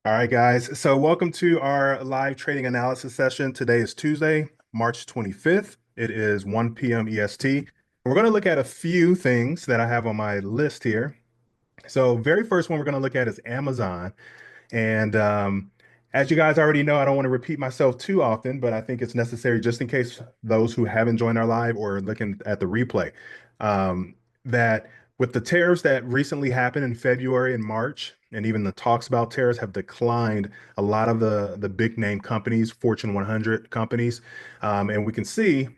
All right, guys. So, welcome to our live trading analysis session. Today is Tuesday, March 25th. It is 1 p.m. EST. We're going to look at a few things that I have on my list here. So, very first one we're going to look at is Amazon. And as you guys already know, I don't want to repeat myself too often, but I think it's necessary just in case those who haven't joined our live or looking at the replay, that with the tariffs that recently happened in February and March, and even the talks about tariffs have declined a lot of the big name companies, Fortune 100 companies. And we can see,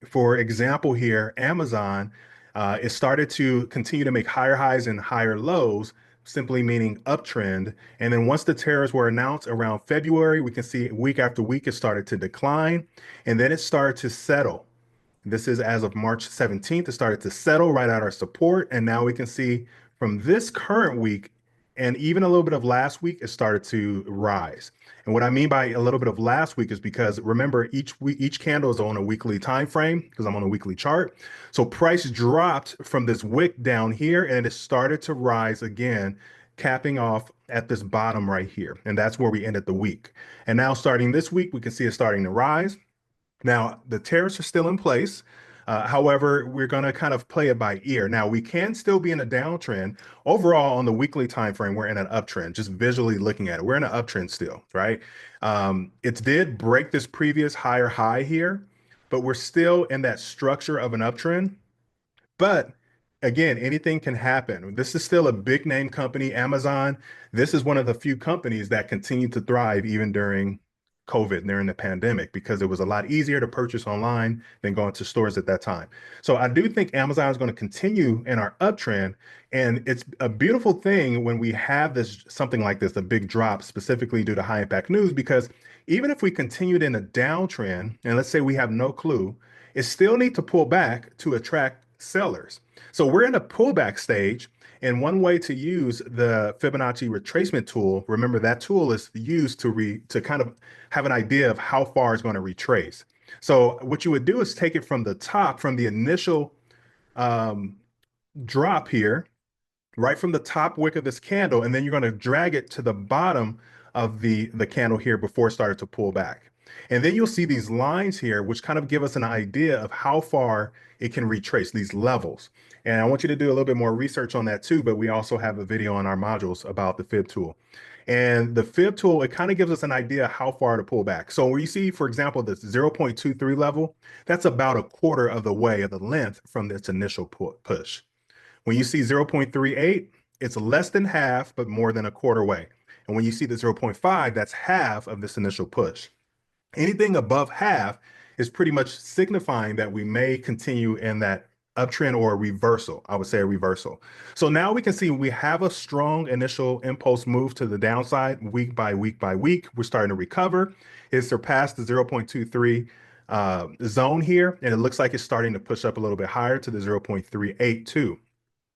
for example, here, Amazon, it started to continue to make higher highs and higher lows, simply meaning uptrend. And then once the tariffs were announced around February, we can see week after week it started to decline, and then it started to settle. This is as of March 17th. It started to settle right at our support. And now we can see from this current week and even a little bit of last week, it started to rise. And what I mean by a little bit of last week is because remember, each candle is on a weekly time frame because I'm on a weekly chart. So price dropped from this wick down here and it started to rise again, capping off at this bottom right here. And that's where we ended the week. And now starting this week, we can see it starting to rise. Now, the tariffs are still in place. However, we're going to kind of play it by ear. Now, we can still be in a downtrend. Overall, on the weekly time frame, we're in an uptrend, just visually looking at it. We're in an uptrend still, right? It did break this previous higher high here, but we're still in that structure of an uptrend. But again, anything can happen. This is still a big name company, Amazon. This is one of the few companies that continue to thrive even during COVID, during the pandemic, because it was a lot easier to purchase online than going to stores at that time. So I do think Amazon is going to continue in our uptrend. And it's a beautiful thing when we have this something like this, a big drop specifically due to high impact news, because even if we continued in a downtrend, and let's say we have no clue, it still need to pull back to attract sellers. So we're in a pullback stage. And one way to use the Fibonacci retracement tool, remember that tool is used to kind of have an idea of how far it's going to retrace. So what you would do is take it from the top, from the initial um, drop here, right from the top wick of this candle, and then you're going to drag it to the bottom of the candle here before it started to pull back. And then you'll see these lines here, which kind of give us an idea of how far it can retrace these levels. And I want you to do a little bit more research on that too, but we also have a video on our modules about the fib tool. And the fib tool, it kind of gives us an idea how far to pull back. So where you see, for example, this 0.23 level, that's about a quarter of the way of the length from this initial push. When you see 0.38, it's less than half, but more than a quarter way. And when you see the zero point 0.5, that's half of this initial push. Anything above half is pretty much signifying that we may continue in that uptrend or a reversal. I would say a reversal. So now we can see we have a strong initial impulse move to the downside week by week by week. We're starting to recover. It surpassed the 0.23 zone here, and it looks like it's starting to push up a little bit higher to the 0.382.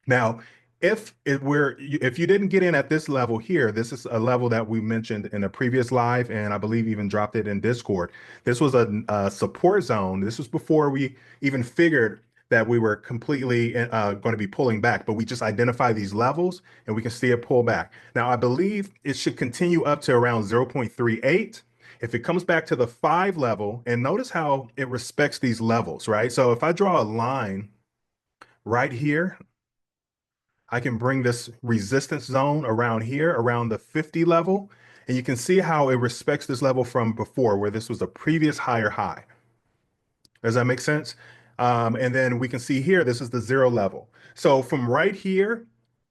Now, if you didn't get in at this level here, this is a level that we mentioned in a previous live, and I believe even dropped it in Discord. This was a support zone. This was before we even figured that we were completely going to be pulling back, but we just identify these levels and we can see it pull back. Now, I believe it should continue up to around 0.38. If it comes back to the 5 level, and notice how it respects these levels, right? So if I draw a line right here, I can bring this resistance zone around here, around the 50 level, and you can see how it respects this level from before, where this was a previous higher high. Does that make sense? And then we can see here, this is the 0 level. So from right here,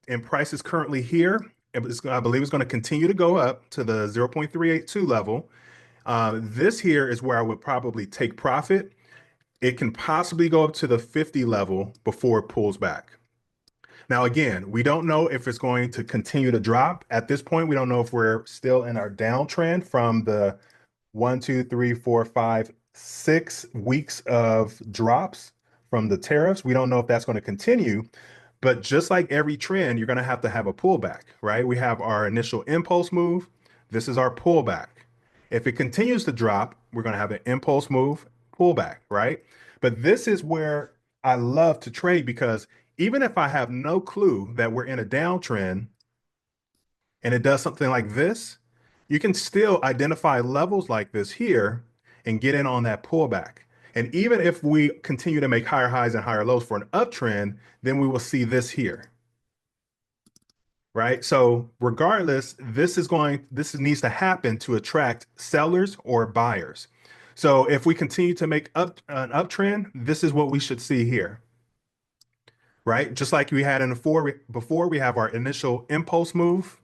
and price is currently here, I believe it's going to continue to go up to the 0.382 level. This here is where I would probably take profit. It can possibly go up to the 50 level before it pulls back. Now, again, we don't know if it's going to continue to drop. At this point, we don't know if we're still in our downtrend from the 1, 2, 3, 4, 5, 6 weeks of drops from the tariffs. We don't know if that's going to continue. But just like every trend, you're going to have a pullback, right? We have our initial impulse move. This is our pullback. If it continues to drop, we're going to have an impulse move, pullback, right? But this is where I love to trade because even if I have no clue that we're in a downtrend, and it does something like this, you can still identify levels like this here and get in on that pullback. And even if we continue to make higher highs and higher lows for an uptrend, then we will see this here, right? So regardless, this needs to happen to attract sellers or buyers. So if we continue to make up an uptrend, this is what we should see here, right? Just like we had in the before, we have our initial impulse move,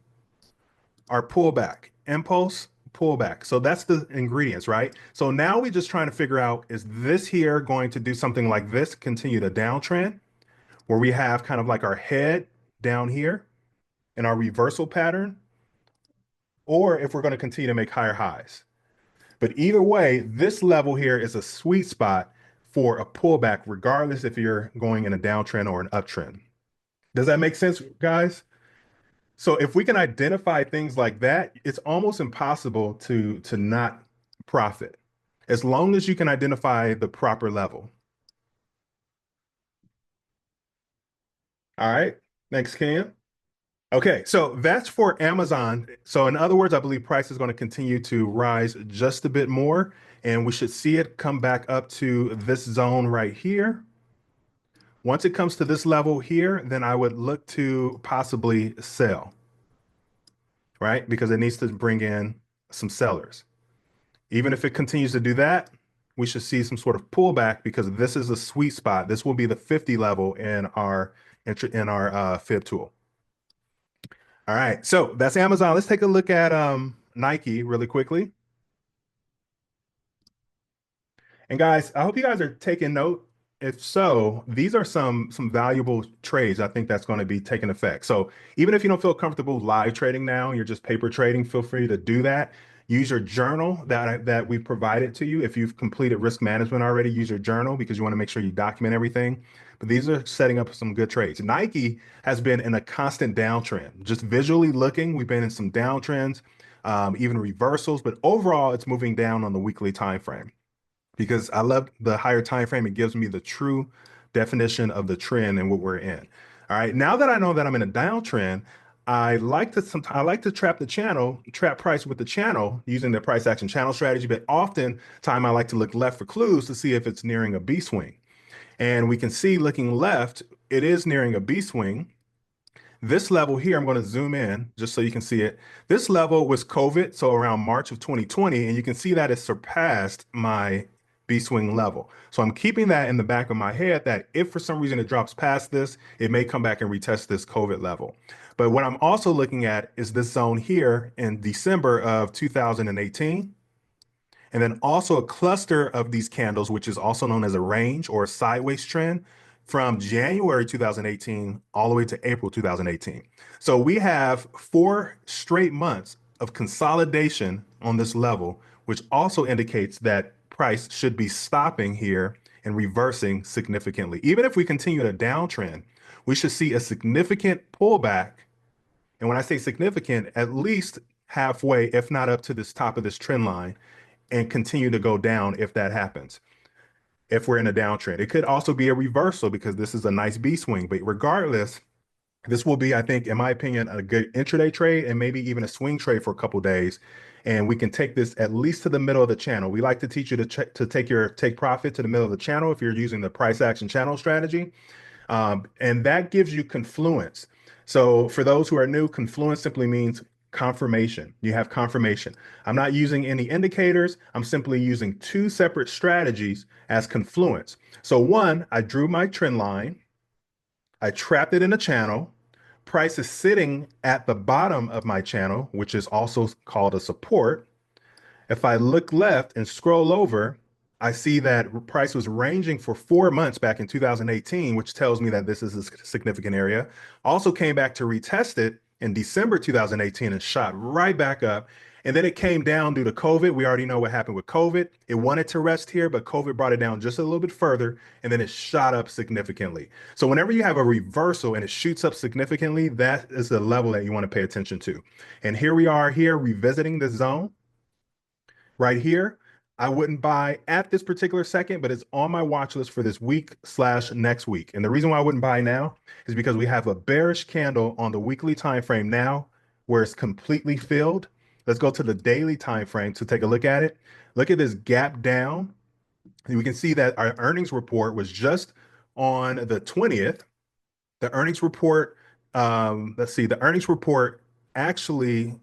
our pullback, impulse, pullback. So that's the ingredients, right? So now we're just trying to figure out, is this here going to do something like this, continue the downtrend, where we have kind of like our head down here in our reversal pattern, or if we're going to continue to make higher highs. But either way, this level here is a sweet spot for a pullback, regardless if you're going in a downtrend or an uptrend. Does that make sense, guys? So if we can identify things like that, it's almost impossible to not profit, as long as you can identify the proper level. All right. Thanks, Cam. Okay, so that's for Amazon. So in other words, I believe price is going to continue to rise just a bit more, and we should see it come back up to this zone right here. Once it comes to this level here, then I would look to possibly sell, right? Because it needs to bring in some sellers. Even if it continues to do that, we should see some sort of pullback because this is a sweet spot. This will be the 50 level in our fib tool. All right, so that's Amazon. Let's take a look at Nike really quickly. And guys, I hope you guys are taking note. If so, these are some valuable trades I think that's going to be taking effect. So even if you don't feel comfortable live trading now, you're just paper trading, feel free to do that. Use your journal that we've provided to you. If you've completed risk management already, use your journal because you want to make sure you document everything. But these are setting up some good trades. Nike has been in a constant downtrend. Just visually looking, we've been in some downtrends, even reversals, but overall, it's moving down on the weekly time frame because I love the higher time frame. It gives me the true definition of the trend and what we're in. All right. Now that I know that I'm in a downtrend, I like to trap the channel, trap price with the channel using the price action channel strategy. But often time I like to look left for clues to see if it's nearing a B swing. And we can see looking left, it is nearing a B swing. This level here, I'm going to zoom in just so you can see it. This level was COVID, so around March of 2020, and you can see that it surpassed my B swing level. So I'm keeping that in the back of my head that if for some reason it drops past this, it may come back and retest this COVID level. But what I'm also looking at is this zone here in December of 2018. And then also a cluster of these candles, which is also known as a range or a sideways trend from January 2018 all the way to April 2018. So we have 4 straight months of consolidation on this level, which also indicates that price should be stopping here and reversing significantly. Even if we continue a downtrend, we should see a significant pullback. And when I say significant, at least halfway, if not up to this top of this trend line, and continue to go down if that happens. If we're in a downtrend, it could also be a reversal because this is a nice B swing. But regardless, this will be, I think, in my opinion, a good intraday trade and maybe even a swing trade for a couple days. And we can take this at least to the middle of the channel. We like to teach you to take profit to the middle of the channel if you're using the price action channel strategy. And that gives you confluence. So for those who are new, confluence simply means confirmation. You have confirmation. I'm not using any indicators. I'm simply using two separate strategies as confluence. So one, I drew my trend line. I trapped it in a channel. Price is sitting at the bottom of my channel, which is also called a support. If I look left and scroll over, I see that price was ranging for 4 months back in 2018, which tells me that this is a significant area. Also came back to retest it in December 2018 and shot right back up. And then it came down due to COVID. We already know what happened with COVID. It wanted to rest here, but COVID brought it down just a little bit further, and then it shot up significantly. So whenever you have a reversal and it shoots up significantly, that is the level that you want to pay attention to. And here we are here revisiting the zone right here. I wouldn't buy at this particular second, but it's on my watch list for this week slash next week. And the reason why I wouldn't buy now is because we have a bearish candle on the weekly time frame now where it's completely filled. Let's go to the daily time frame to take a look at it. Look at this gap down. And we can see that our earnings report was just on the 20th. The earnings report, let's see, the earnings report actually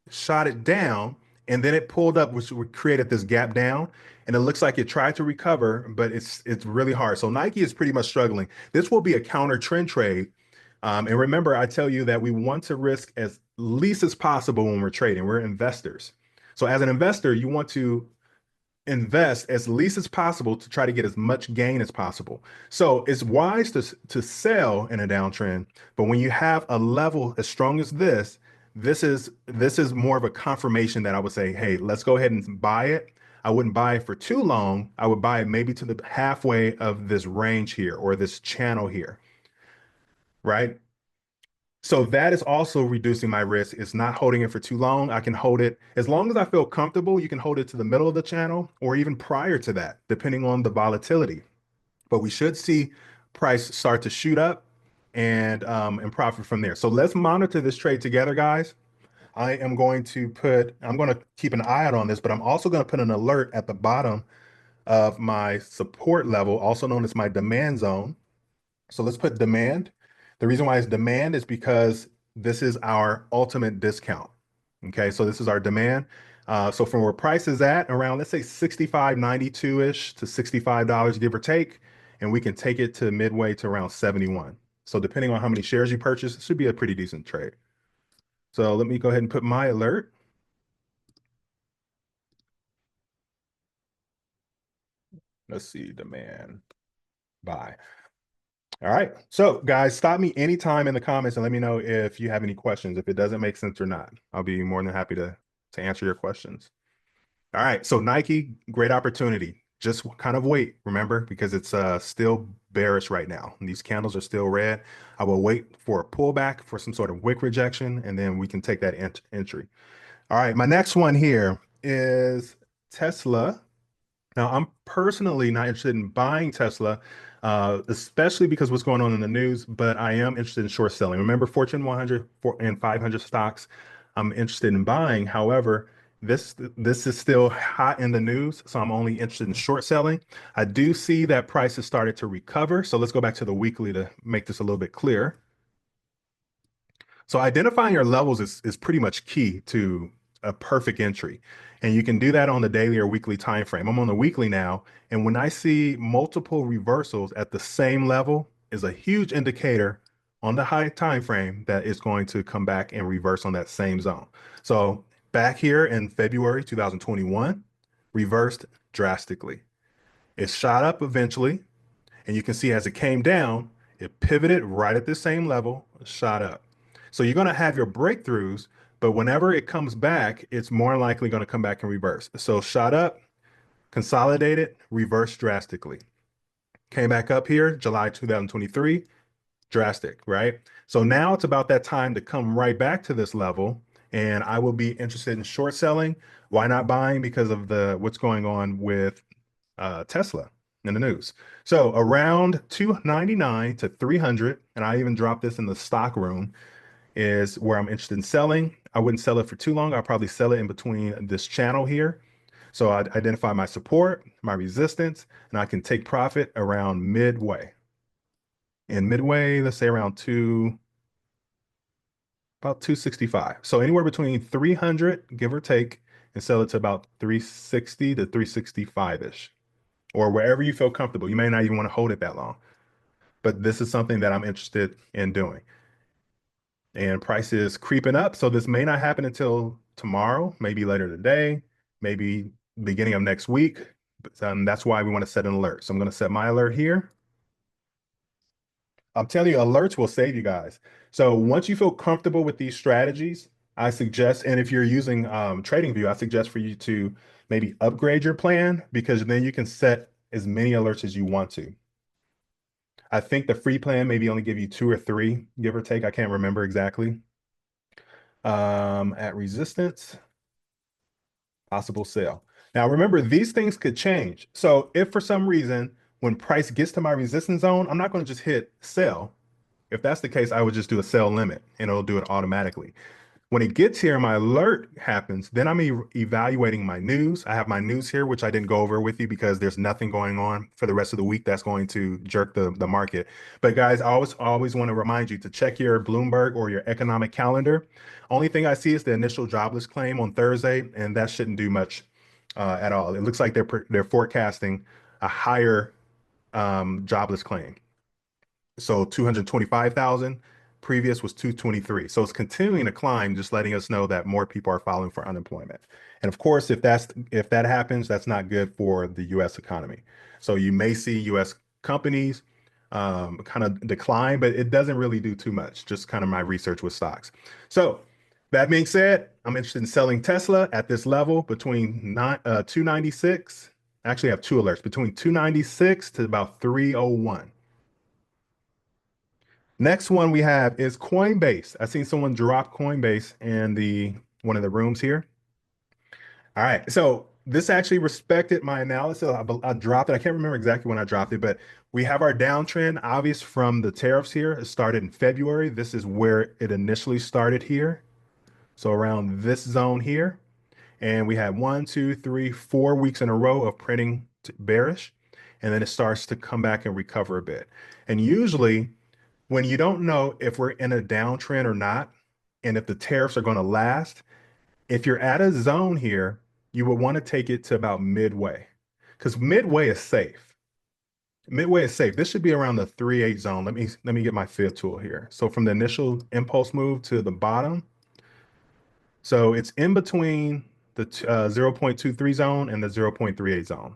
shot it down and then it pulled up, which created this gap down. And it looks like it tried to recover, but it's really hard. So Nike is pretty much struggling. This will be a counter trend trade. And remember, I tell you that we want to risk as least as possible when we're trading. We're investors. So as an investor, you want to invest as least as possible to try to get as much gain as possible. So it's wise to sell in a downtrend, but when you have a level as strong as this is more of a confirmation that I would say, hey, let's go ahead and buy it. I wouldn't buy it for too long. I would buy it maybe to the halfway of this range here or this channel here, right? So that is also reducing my risk. It's not holding it for too long. I can hold it as long as I feel comfortable. You can hold it to the middle of the channel or even prior to that, depending on the volatility. But we should see price start to shoot up and profit from there. So let's monitor this trade together, guys. I'm going to keep an eye out on this, but I'm also going to put an alert at the bottom of my support level, also known as my demand zone. So let's put demand. The reason why it's demand is because this is our ultimate discount. Okay, so this is our demand. So from where price is at around, let's say 65.92-ish to $65, give or take, and we can take it to midway to around 71. So depending on how many shares you purchase, it should be a pretty decent trade. So let me go ahead and put my alert. Let's see, demand, buy. All right. So, guys, stop me anytime in the comments and let me know if you have any questions, if it doesn't make sense or not. I'll be more than happy to answer your questions. All right. So, Nike, great opportunity. Just kind of wait, remember, because it's still bearish right now. And these candles are still red. I will wait for a pullback for some sort of wick rejection, and then we can take that entry. All right. My next one here is Tesla. Now, I'm personally not interested in buying Tesla, especially because what's going on in the news, but I am interested in short selling. Remember, Fortune 100 and 500 stocks I'm interested in buying. However, this is still hot in the news, so I'm only interested in short selling. I do see that price has started to recover. So let's go back to the weekly to make this a little bit clear. So identifying your levels is pretty much key to a perfect entry. And you can do that on the daily or weekly time frame. I'm on the weekly now, and when I see multiple reversals at the same level is a huge indicator on the high time frame that it's going to come back and reverse on that same zone. So back here in February 2021, reversed drastically. It shot up eventually, and you can see as it came down, it pivoted right at the same level, shot up. So you're going to have your breakthroughs, but whenever it comes back, it's more likely going to come back in reverse. So shot up, consolidated, reversed drastically. Came back up here, July 2023, drastic, right? So now it's about that time to come right back to this level, and I will be interested in short selling. Why not buying? Because of what's going on with Tesla in the news. So around 299 to 300, and I even dropped this in the stock room, is where I'm interested in selling. I wouldn't sell it for too long. I'll probably sell it in between this channel here. So I identify my support, my resistance, and I can take profit around midway. And midway, let's say around about 265. So anywhere between 300, give or take, and sell it to about 360 to 365-ish, or wherever you feel comfortable. You may not even want to hold it that long, but this is something that I'm interested in doing. And price is creeping up, so this may not happen until tomorrow, maybe later today, maybe beginning of next week. But that's why we want to set an alert. So I'm going to set my alert here. I'm telling you, alerts will save you guys. So once you feel comfortable with these strategies, I suggest, and if you're using TradingView, I suggest for you to maybe upgrade your plan, because then you can set as many alerts as you want to. I think the free plan maybe only give you 2 or 3, give or take. I can't remember exactly. At resistance, possible sale. Now remember, these things could change. So if for some reason, when price gets to my resistance zone, I'm not going to just hit sell. If that's the case, I would just do a sell limit and it'll do it automatically. When it gets here, my alert happens. Then I'm evaluating my news. I have my news here, which I didn't go over with you because there's nothing going on for the rest of the week that's going to jerk the market. But guys, I always want to remind you to check your Bloomberg or your economic calendar. Only thing I see is the initial jobless claim on Thursday, and that shouldn't do much at all. It looks like they're forecasting a higher jobless claim. So 225,000, previous was 223. So it's continuing to climb, just letting us know that more people are filing for unemployment. And of course, if that happens, that's not good for the US economy. So you may see US companies kind of decline, but it doesn't really do too much, just kind of my research with stocks. So that being said, I'm interested in selling Tesla at this level between 296. I actually have two alerts between 296 to about 301. Next one we have is Coinbase. I seen someone drop Coinbase in the one of the rooms here. All right, so this actually respected my analysis. I dropped it. I can't remember exactly when I dropped it, but we have our downtrend obvious from the tariffs here. It started in February. This is where it initially started here. So around this zone here. And we had 1, 2, 3, 4 weeks in a row of printing bearish. And then it starts to come back and recover a bit. And usually when you don't know if we're in a downtrend or not, and if the tariffs are going to last, if you're at a zone here, you would want to take it to about midway because midway is safe. Midway is safe. This should be around the 3.8 zone. Let me get my fib tool here. So from the initial impulse move to the bottom, so it's in between the 0.23 zone and the 0.38 zone.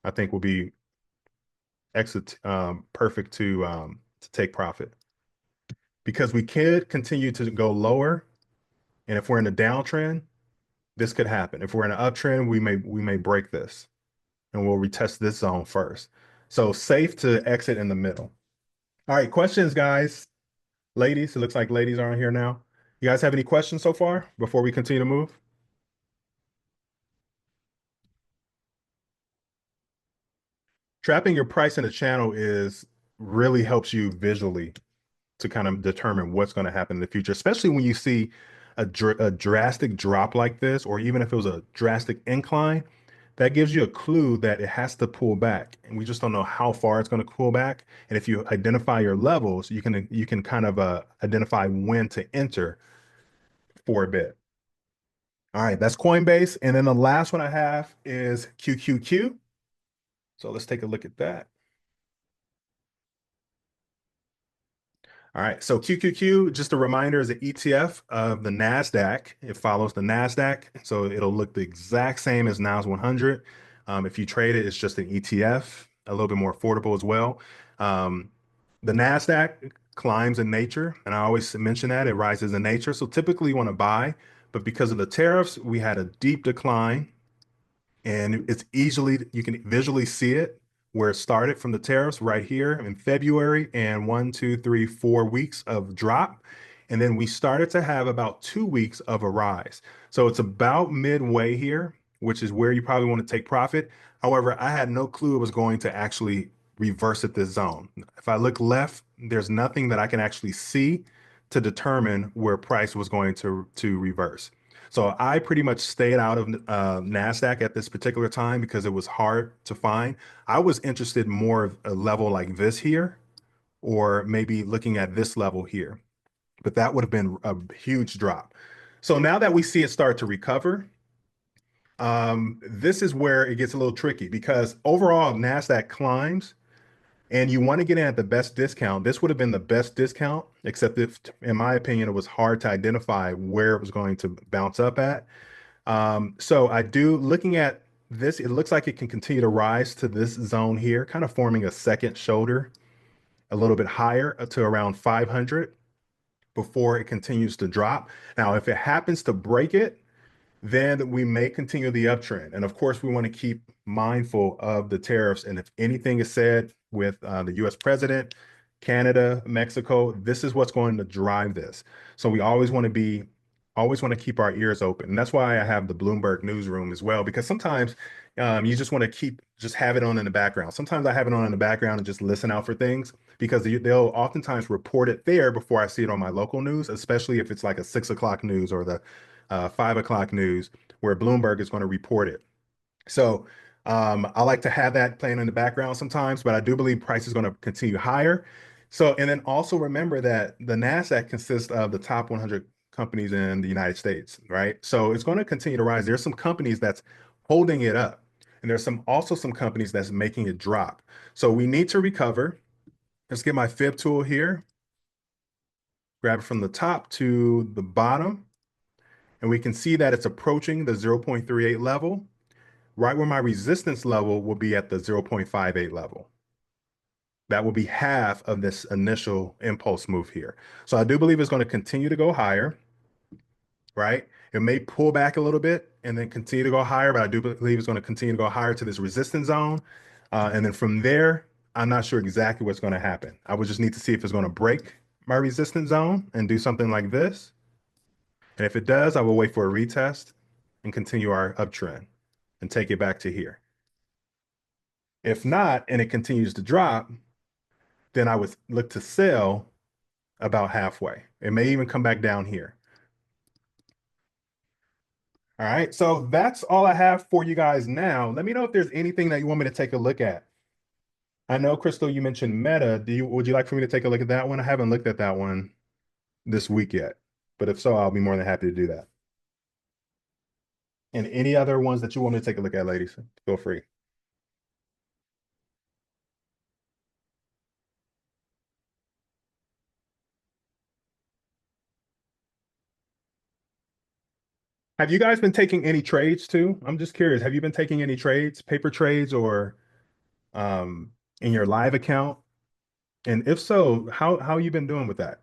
I think will be exit perfect to take profit because we could continue to go lower. And if we're in a downtrend, this could happen. If we're in an uptrend, we may break this and we'll retest this zone first. So safe to exit in the middle. All right, questions, guys. Ladies, it looks like ladies are on here now. You guys have any questions so far before we continue to move? Trapping your price in a channel is really helps you visually to kind of determine what's going to happen in the future, especially when you see a drastic drop like this, or even if it was a drastic incline, that gives you a clue that it has to pull back. And we just don't know how far it's going to pull back. And if you identify your levels, you can kind of identify when to enter for a bit. All right, that's Coinbase. And then the last one I have is QQQ. So let's take a look at that. All right, so QQQ, just a reminder, is an ETF of the NASDAQ. It follows the NASDAQ, so it'll look the exact same as NAS100. If you trade it, it's just an ETF, a little bit more affordable as well. The NASDAQ climbs in nature, and I always mention that it rises in nature. So typically you want to buy, but because of the tariffs, we had a deep decline and it's easily, you can visually see it where it started from the tariffs right here in February and 1, 2, 3, 4 weeks of drop. And then we started to have about 2 weeks of a rise. So it's about midway here, which is where you probably want to take profit. However, I had no clue it was going to actually reverse at this zone. If I look left, there's nothing that I can actually see to determine where price was going to reverse. So I pretty much stayed out of NASDAQ at this particular time because it was hard to find. I was interested more of a level like this here, or maybe looking at this level here, but that would have been a huge drop. So now that we see it start to recover, this is where it gets a little tricky because overall NASDAQ climbs and you want to get in at the best discount. This would have been the best discount, except if, in my opinion, it was hard to identify where it was going to bounce up at. So looking at this, it looks like it can continue to rise to this zone here, kind of forming a second shoulder a little bit higher to around 500 before it continues to drop. Now, if it happens to break it, then we may continue the uptrend. And of course, we want to keep mindful of the tariffs. And if anything is said with the US president, Canada, Mexico, this is what's going to drive this. So we always want to be always want to keep our ears open. And that's why I have the Bloomberg newsroom as well, because sometimes you just want to just have it on in the background. Sometimes I have it on in the background and just listen out for things because they'll oftentimes report it there before I see it on my local news, especially if it's like a 6 o'clock news or the 5 o'clock news where Bloomberg is going to report it. So I like to have that playing in the background sometimes, but I do believe price is going to continue higher. So, and then also remember that the NASDAQ consists of the top 100 companies in the United States, right? So it's going to continue to rise. There's some companies that's holding it up, and there's also some companies that's making it drop. So we need to recover. Let's get my fib tool here, grab it from the top to the bottom, and we can see that it's approaching the 0.38 level, right where my resistance level will be at the 0.58 level. That will be half of this initial impulse move here. So I do believe it's going to continue to go higher, right? It may pull back a little bit and then continue to go higher, but I do believe it's going to continue to go higher to this resistance zone. And then from there, I'm not sure exactly what's going to happen. I would just need to see if it's going to break my resistance zone and do something like this. And if it does, I will wait for a retest and continue our uptrend and take it back to here. If not, and it continues to drop, then I would look to sell about halfway. It may even come back down here. All right, so that's all I have for you guys now. Let me know if there's anything that you want me to take a look at. I know, Crystal, you mentioned Meta. Would you like for me to take a look at that one? I haven't looked at that one this week yet, but if so, I'll be more than happy to do that. And any other ones that you want me to take a look at, ladies, feel free. Have you guys been taking any trades too? I'm just curious. Have you been taking any trades, paper trades, or um, in your live account? And if so, how you been doing with that?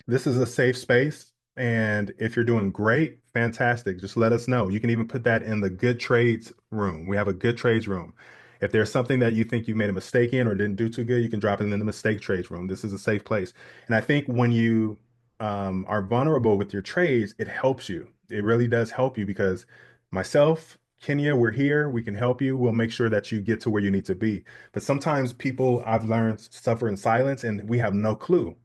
This is a safe space. And if you're doing great, fantastic. Just let us know. You can even put that in the good trades room. We have a good trades room. If there's something that you think you made a mistake in or didn't do too good, you can drop it in the mistake trades room. This is a safe place. And I think when you are vulnerable with your trades, it helps you. It really does help you because myself, Kenya, we're here. We can help you. We'll make sure that you get to where you need to be. But sometimes people I've learned suffer in silence and we have no clue.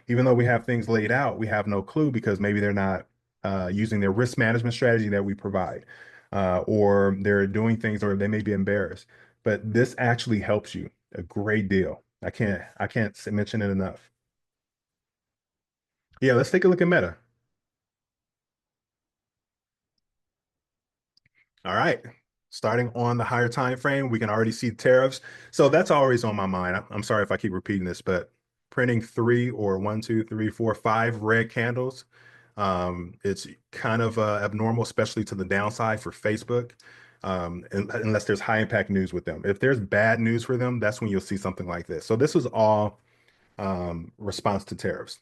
Even though we have things laid out, we have no clue because maybe they're not using their risk management strategy that we provide, or they're doing things, or they may be embarrassed. But this actually helps you a great deal. I can't mention it enough. Yeah, let's take a look at Meta. All right. Starting on the higher time frame, we can already see tariffs. So that's always on my mind. I'm sorry if I keep repeating this, but printing three or one, two, three, four, five red candles, it's kind of abnormal, especially to the downside for Facebook, unless there's high impact news with them. If there's bad news for them, that's when you'll see something like this. So this was all response to tariffs.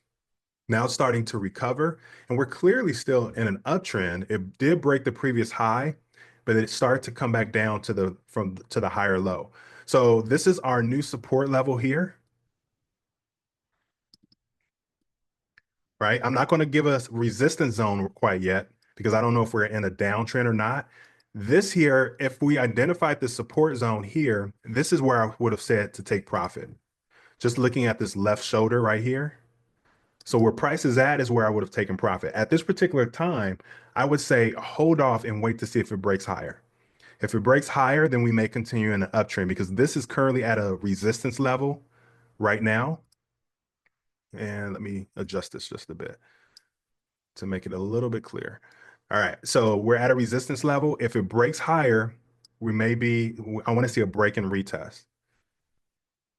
Now it's starting to recover, and we're clearly still in an uptrend. It did break the previous high, but it started to come back down to the higher low. So this is our new support level here, right? I'm not going to give a resistance zone quite yet because I don't know if we're in a downtrend or not. This here, if we identified the support zone here, this is where I would have said to take profit. Just looking at this left shoulder right here. So where price is at is where I would have taken profit. At this particular time, I would say hold off and wait to see if it breaks higher. If it breaks higher, then we may continue in an uptrend because this is currently at a resistance level right now. And let me adjust this just a bit to make it a little bit clearer. All right, so we're at a resistance level. If it breaks higher, I want to see a break and retest.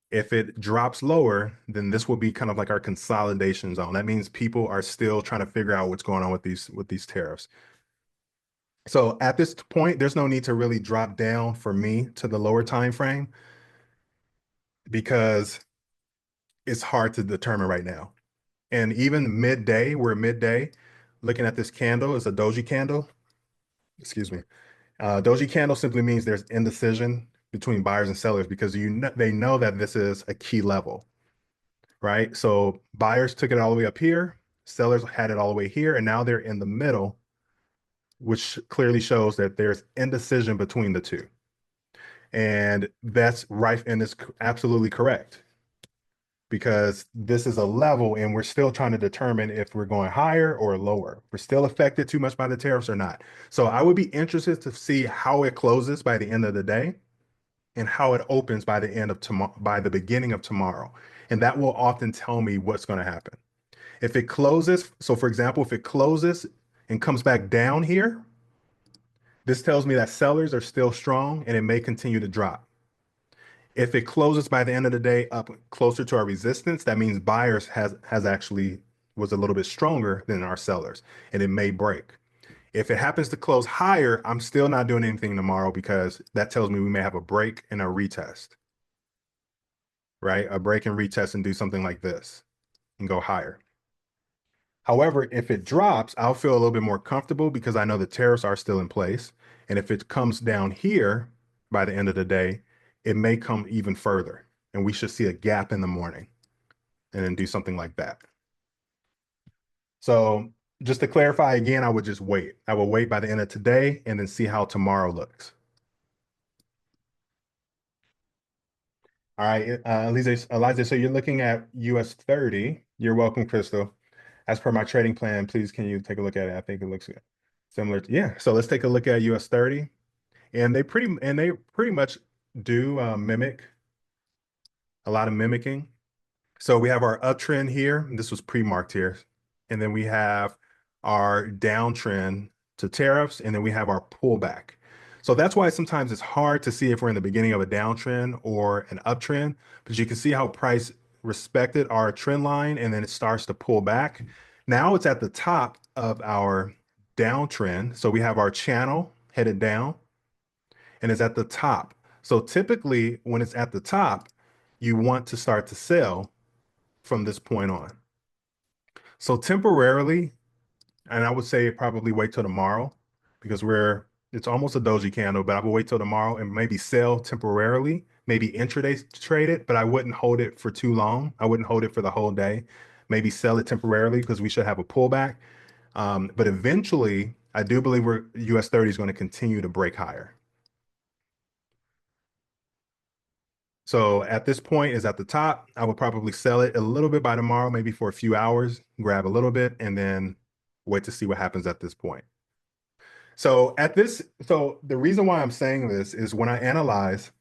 If it drops lower, then this will be kind of like our consolidation zone. That means people are still trying to figure out what's going on with these tariffs. So at this point, there's no need to really drop down for me to the lower time frame because it's hard to determine right now. And even midday, we're midday, looking at this candle is a doji candle. Excuse me. Doji candle simply means there's indecision between buyers and sellers because they know that this is a key level, right? So buyers took it all the way up here, sellers had it all the way here, and now they're in the middle, which clearly shows that there's indecision between the two. And that's right, and it's absolutely correct because this is a level and we're still trying to determine if we're going higher or lower. We're still affected too much by the tariffs or not. So I would be interested to see how it closes by the end of the day and how it opens by the end of tomorrow, by the beginning of tomorrow. And that will often tell me what's going to happen. If it closes, so for example, if it closes and comes back down here, this tells me that sellers are still strong and it may continue to drop. If it closes by the end of the day up closer to our resistance, that means buyers has actually was a little bit stronger than our sellers and it may break. If it happens to close higher, I'm still not doing anything tomorrow because that tells me we may have a break and a retest, right? A break and retest and do something like this and go higher. However, if it drops, I'll feel a little bit more comfortable because I know the tariffs are still in place. And if it comes down here by the end of the day, it may come even further. And we should see a gap in the morning and then do something like that. So just to clarify again, I would just wait. I will wait by the end of today and then see how tomorrow looks. All right, Eliza, so you're looking at US 30. You're welcome, Crystal. As per my trading plan, please can you take a look at it? I think it looks good. Similar to, yeah. So let's take a look at US 30. And they pretty much do mimic a lot of mimicking. So we have our uptrend here. This was pre-marked here. And then we have our downtrend to tariffs, and then we have our pullback. So that's why sometimes it's hard to see if we're in the beginning of a downtrend or an uptrend, but you can see how price respected our trend line and then it starts to pull back. Now it's at the top of our downtrend. So we have our channel headed down and it's at the top. So typically when it's at the top, you want to start to sell from this point on. So temporarily, and I would say probably wait till tomorrow because it's almost a doji candle, but I would wait till tomorrow and maybe sell temporarily, maybe intraday trade it, but I wouldn't hold it for too long. I wouldn't hold it for the whole day. Maybe sell it temporarily because we should have a pullback. But eventually, I do believe US 30 is going to continue to break higher. So at this point is at the top. I would probably sell it a little bit by tomorrow, maybe for a few hours, grab a little bit, and then wait to see what happens at this point. So the reason why I'm saying this is when I analyze,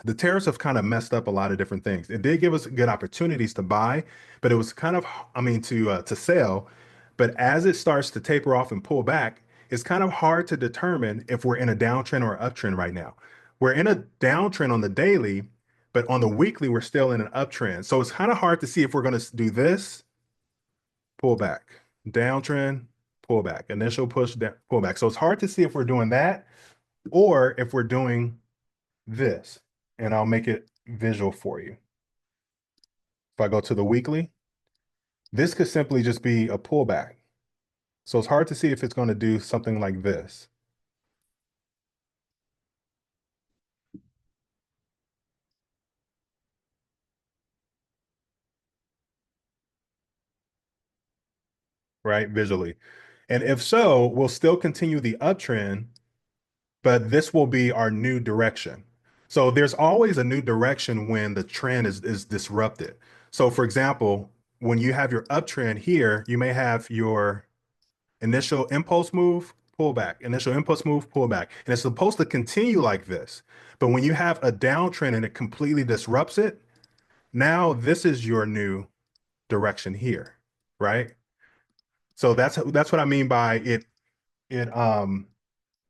the tariffs have kind of messed up a lot of different things. It did give us good opportunities to buy, but it was kind of, I mean, to sell. But as it starts to taper off and pull back, it's kind of hard to determine if we're in a downtrend or uptrend right now. We're in a downtrend on the daily, but on the weekly, we're still in an uptrend. So it's kind of hard to see if we're going to do this, pull back, downtrend, pull back, initial push, pull back. So it's hard to see if we're doing that or if we're doing this. And I'll make it visual for you. If I go to the weekly, this could simply just be a pullback. So it's hard to see if it's going to do something like this. Right, visually. And if so, we'll still continue the uptrend, but this will be our new direction. So there's always a new direction when the trend is disrupted. So for example, when you have your uptrend here, you may have your initial impulse move, pullback, initial impulse move, pullback. And it's supposed to continue like this. But when you have a downtrend and it completely disrupts it, now this is your new direction here, right? So that's what I mean by it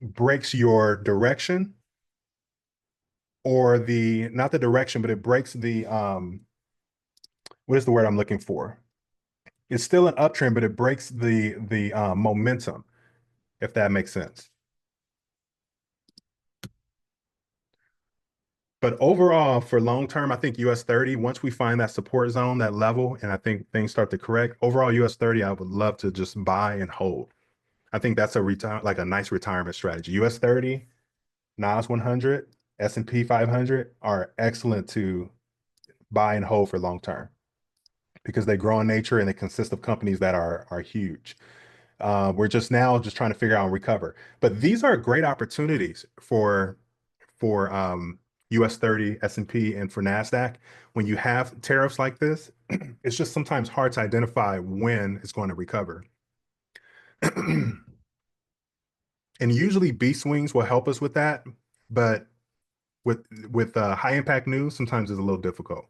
breaks your direction or the not the direction, but it breaks the what is the word I'm looking for? It's still an uptrend, but it breaks the momentum, if that makes sense. But overall, for long term, I think US 30, once we find that support zone, that level, and I think things start to correct, overall US 30, I would love to just buy and hold. I think that's like a nice retirement strategy. US 30, NAS 100, S&P 500 are excellent to buy and hold for long term. because they grow in nature and they consist of companies that are huge. We're just now just trying to figure out and recover. But these are great opportunities for US 30, S&P, and for NASDAQ. When you have tariffs like this, it's just sometimes hard to identify when it's going to recover. And usually B swings will help us with that, but with high impact news, sometimes it's a little difficult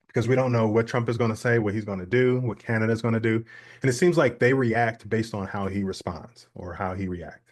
because we don't know what Trump is going to say, what he's going to do, what Canada is going to do, and it seems like they react based on how he responds or how he reacts.